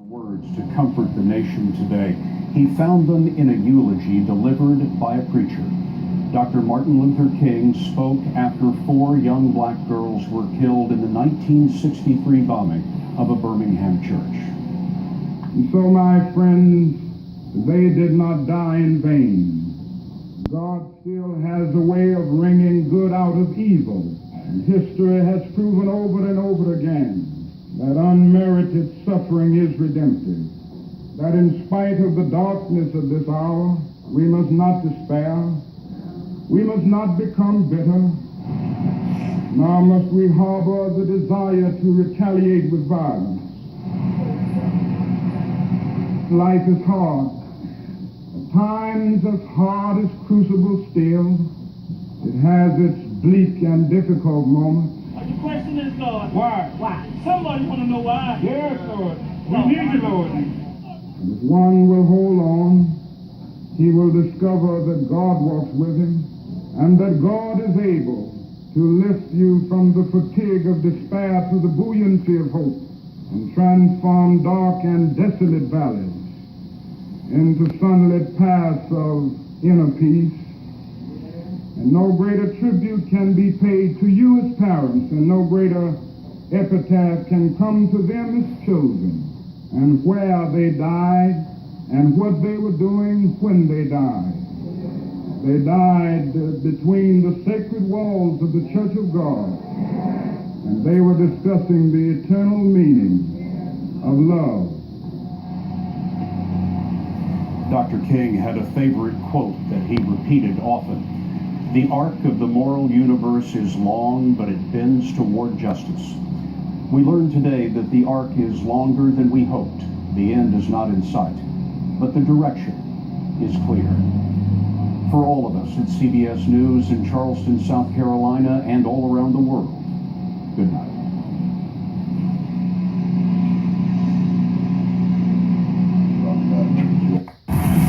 Words to comfort the nation today. He found them in a eulogy delivered by a preacher. Dr. Martin Luther King spoke after 4 young black girls were killed in the 1963 bombing of a Birmingham church. And so, my friends, they did not die in vain. God still has a way of wringing good out of evil. And history has proven over and over again that unmerited suffering is redemptive. That in spite of the darkness of this hour, we must not despair. We must not become bitter. Nor must we harbor the desire to retaliate with violence. Life is hard. At times as hard as crucible steel. It has its bleak and difficult moments. The question is, Lord, Why? why? Somebody want to know why. Yes, Lord. We need you, Lord. And if one will hold on, he will discover that God walks with him and that God is able to lift you from the fatigue of despair to the buoyancy of hope and transform dark and desolate valleys into sunlit paths of inner peace. And no greater tribute can be paid to you as parents, and no greater epitaph can come to them as children, and where they died, and what they were doing when they died. They died between the sacred walls of the Church of God, and they were discussing the eternal meaning of love. Dr. King had a favorite quote that he repeated often. The arc of the moral universe is long, but it bends toward justice. We learned today that the arc is longer than we hoped. The end is not in sight, but the direction is clear. For all of us at CBS News in Charleston, South Carolina, and all around the world, good night.